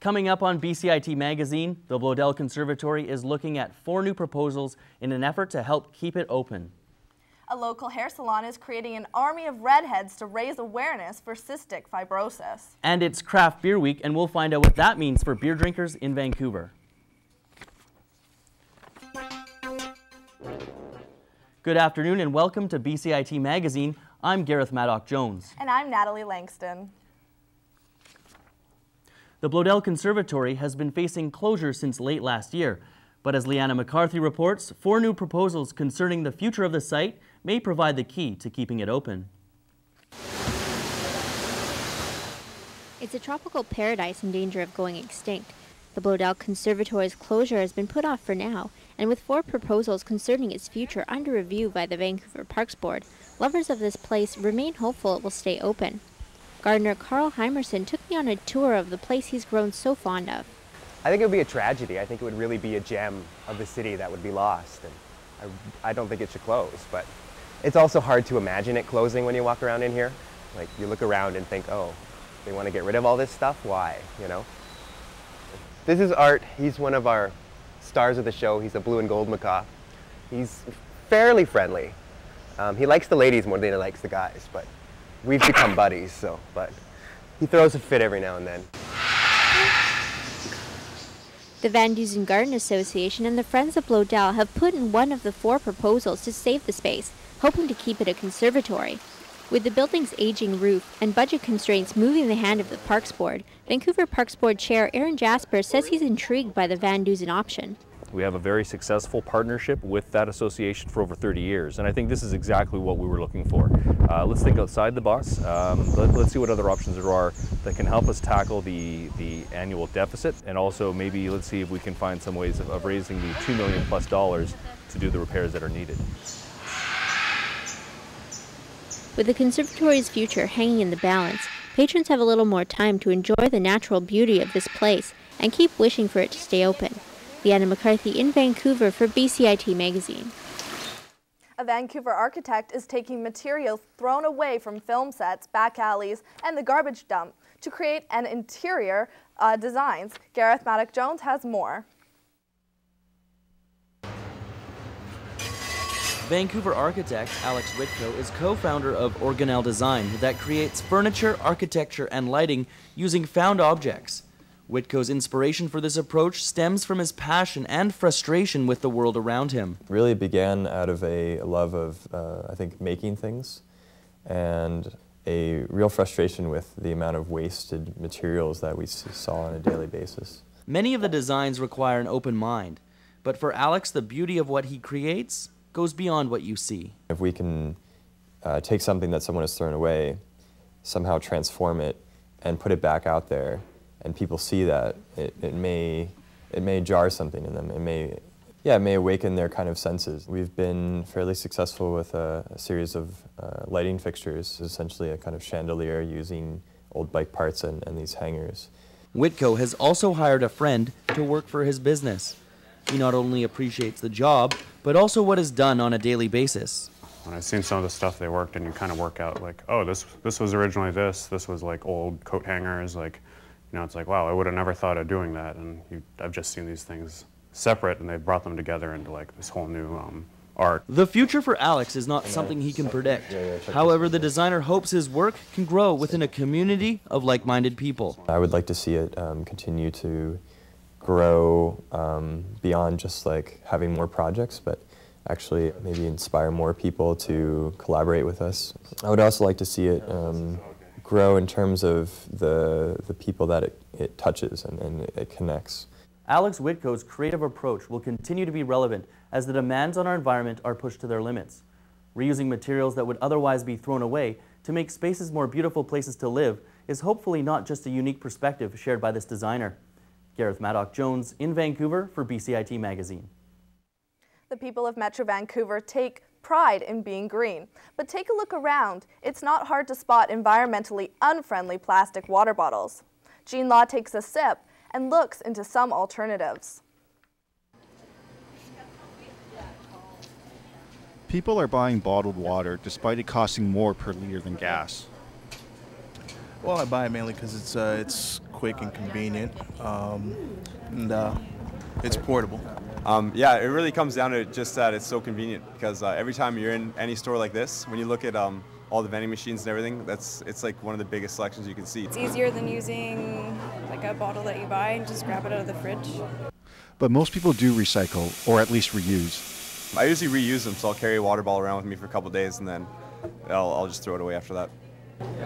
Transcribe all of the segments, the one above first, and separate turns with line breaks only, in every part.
Coming up on BCIT Magazine, the Blodell Conservatory is looking at 4 new proposals in an effort to help keep it open.
A local hair salon is creating an army of redheads to raise awareness for cystic fibrosis.
And it's Craft Beer Week, and we'll find out what that means for beer drinkers in Vancouver. Good afternoon and welcome to BCIT Magazine. I'm Gareth Maddock-Jones.
And I'm Natalie Langston.
The Blodell Conservatory has been facing closure since late last year, but as Leanna McCarthy reports, 4 new proposals concerning the future of the site may provide the key to keeping it open.
It's a tropical paradise in danger of going extinct. The Blodell Conservatory's closure has been put off for now, and with 4 proposals concerning its future under review by the Vancouver Parks Board, lovers of this place remain hopeful it will stay open. Gardener Carl Heimerson took me on a tour of the place he's grown so fond of.
I think it would be a tragedy. I think it would really be a gem of the city that would be lost. And I don't think it should close, but it's also hard to imagine it closing when you walk around in here. Like, you look around and think, oh, they want to get rid of all this stuff? Why, you know? This is Art. He's one of our stars of the show. He's a blue and gold macaw. He's fairly friendly. He likes the ladies more than he likes the guys, but we've become buddies, but he throws a fit every now and then.
The Van Dusen Garden Association and the Friends of Blodell have put in one of the 4 proposals to save the space, hoping to keep it a conservatory. With the building's aging roof and budget constraints moving the hand of the Parks Board, Vancouver Parks Board Chair Aaron Jasper says he's intrigued by the Van Dusen option.
We have a very successful partnership with that association for over 30 years, and I think this is exactly what we were looking for. Let's think outside the box. Let's see what other options there are that can help us tackle the annual deficit, and also maybe let's see if we can find some ways of raising the $2 million+ to do the repairs that are needed.
With the conservatory's future hanging in the balance, patrons have a little more time to enjoy the natural beauty of this place and keep wishing for it to stay open. Leanna McCarthy in Vancouver for BCIT Magazine.
A Vancouver architect is taking materials thrown away from film sets, back alleys, and the garbage dump to create an interior designs. Gareth Maddock-Jones has more.
Vancouver architect Alex Whitko is co-founder of Organelle Design that creates furniture, architecture, and lighting using found objects. Whitko's inspiration for this approach stems from his passion and frustration with the world around him.
Really began out of a love of, I think, making things, and a real frustration with the amount of wasted materials that we saw on a daily basis.
Many of the designs require an open mind, but for Alex, the beauty of what he creates goes beyond what you see.
If we can take something that someone has thrown away, somehow transform it, and put it back out there, and people see that, it may jar something in them. It may awaken their kind of senses. We've been fairly successful with a series of lighting fixtures, essentially a kind of chandelier using old bike parts and these hangers.
Whitko has also hired a friend to work for his business. He not only appreciates the job, but also what is done on a daily basis.
When I've seen some of the stuff they worked, and you kind of work out like, oh, this was originally this was like old coat hangers, like, you know, it's like, wow, I would have never thought of doing that, and I've just seen these things separate, and they've brought them together into like this whole new art.
The future for Alex is not something he can predict. However, the designer hopes his work can grow within a community of like-minded people.
I would like to see it continue to grow beyond just like having more projects, but actually maybe inspire more people to collaborate with us. I would also like to see it grow in terms of the people that it touches and it connects.
Alex Whitko's creative approach will continue to be relevant as the demands on our environment are pushed to their limits. Reusing materials that would otherwise be thrown away to make spaces more beautiful places to live is hopefully not just a unique perspective shared by this designer. Gareth Maddock-Jones in Vancouver for BCIT Magazine.
The people of Metro Vancouver take pride in being green, but take a look around. It's not hard to spot environmentally unfriendly plastic water bottles. Jean Law takes a sip and looks into some alternatives.
People are buying bottled water despite it costing more per liter than gas.
Well, I buy it mainly because it's quick and convenient, and it's portable.
Yeah, it really comes down to just that it's so convenient, because every time you're in any store like this, when you look at all the vending machines and everything, it's like one of the biggest selections you can see.
It's easier than using like a bottle that you buy and just grab it out of the fridge.
But most people do recycle, or at least reuse.
I usually reuse them, so I'll carry a water bottle around with me for a couple days, and then I'll just throw it away after that.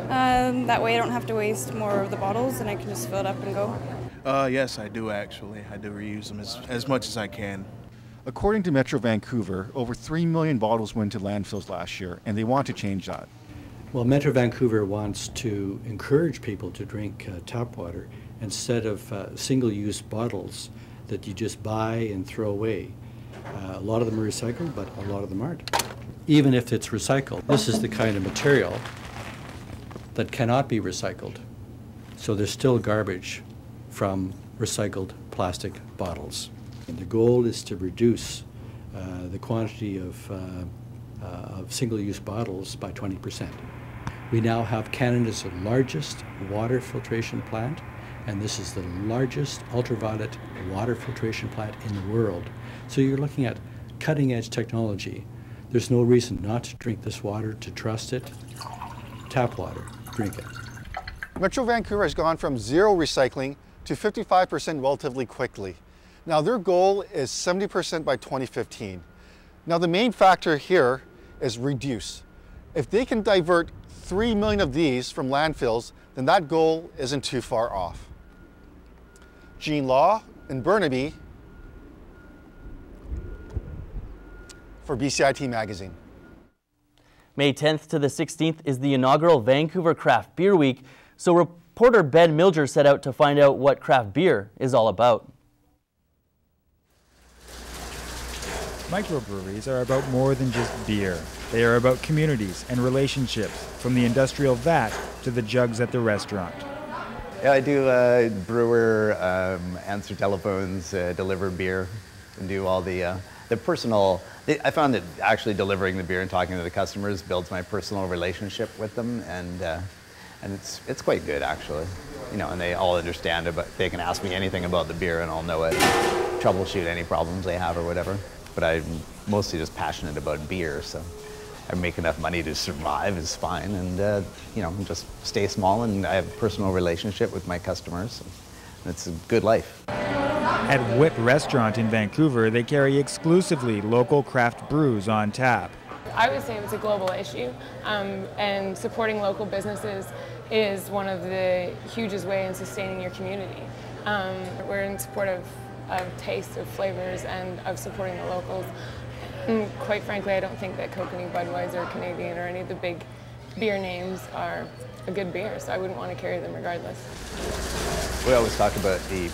That way I don't have to waste more of the bottles and I can just fill it up and go.
Yes, I do actually. I do reuse them as much as I can.
According to Metro Vancouver, over 3 million bottles went to landfills last year, and they want to change that.
Well, Metro Vancouver wants to encourage people to drink tap water instead of single-use bottles that you just buy and throw away. A lot of them are recycled, but a lot of them aren't. Even if it's recycled, this is the kind of material that cannot be recycled. So there's still garbage from recycled plastic bottles. And the goal is to reduce the quantity of single-use bottles by 20%. We now have Canada's largest water filtration plant, and this is the largest ultraviolet water filtration plant in the world. So you're looking at cutting-edge technology. There's no reason not to drink this water, to trust it. Tap water, drink it.
Metro Vancouver has gone from zero recycling to 55% relatively quickly. Now their goal is 70% by 2015. Now the main factor here is reduce. If they can divert 3 million of these from landfills, then that goal isn't too far off. Gene Law in Burnaby for BCIT Magazine.
May 10th to the 16th is the inaugural Vancouver Craft Beer Week, so reporter Ben Milger set out to find out what craft beer is all about.
Microbreweries are about more than just beer. They are about communities and relationships, from the industrial vat to the jugs at the restaurant.
Yeah, I do brewer, answer telephones, deliver beer, and do all the personal. I found that actually delivering the beer and talking to the customers builds my personal relationship with them, and it's quite good actually. You know, and they all understand it, but they can ask me anything about the beer and I'll know it, troubleshoot any problems they have or whatever. But I'm mostly just passionate about beer, so I make enough money to survive is fine, and you know, just stay small, and I have a personal relationship with my customers. It's a good life.
At Whip Restaurant in Vancouver, they carry exclusively local craft brews on tap.
I would say it's a global issue, and supporting local businesses is one of the hugest ways in sustaining your community. We're in support of taste, of flavors, and of supporting the locals. And quite frankly, I don't think that Kokanee, Budweiser, Canadian, or any of the big beer names are a good beer, so I wouldn't want to carry them regardless.
We always talk about the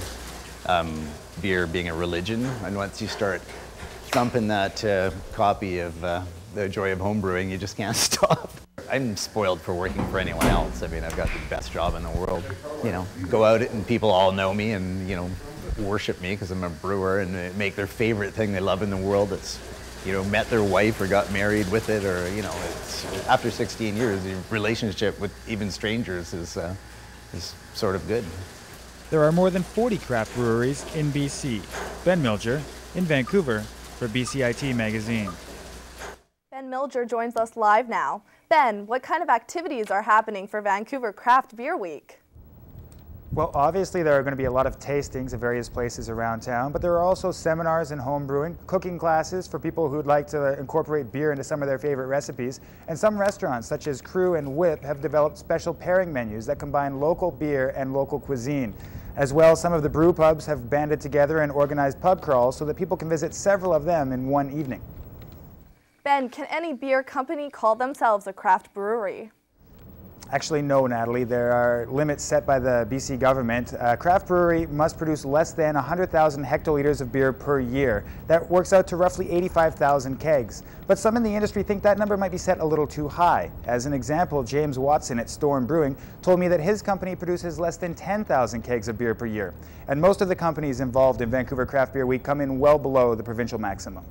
beer being a religion, and once you start thumping that copy of The Joy of Homebrewing, you just can't stop. I'm spoiled for working for anyone else. I mean, I've got the best job in the world. You know, go out and people all know me and, you know, worship me because I'm a brewer, and they make their favorite thing they love in the world that's, you know, met their wife or got married with it, or, you know, it's, after 16 years, your relationship with even strangers is sort of good.
There are more than 40 craft breweries in BC. Ben Milger in Vancouver for BCIT Magazine.
Ben Milger joins us live now. Ben, what kind of activities are happening for Vancouver Craft Beer Week?
Well, obviously there are going to be a lot of tastings at various places around town, but there are also seminars in home brewing, cooking classes for people who'd like to incorporate beer into some of their favorite recipes, and some restaurants such as Crew and Whip have developed special pairing menus that combine local beer and local cuisine. As well, some of the brew pubs have banded together and organized pub crawls so that people can visit several of them in one evening.
Ben, can any beer company call themselves a craft brewery?
Actually, no, Natalie. There are limits set by the BC government. A craft brewery must produce less than 100,000 hectoliters of beer per year. That works out to roughly 85,000 kegs. But some in the industry think that number might be set a little too high. As an example, James Watson at Storm Brewing told me that his company produces less than 10,000 kegs of beer per year. And most of the companies involved in Vancouver Craft Beer Week come in well below the provincial maximum.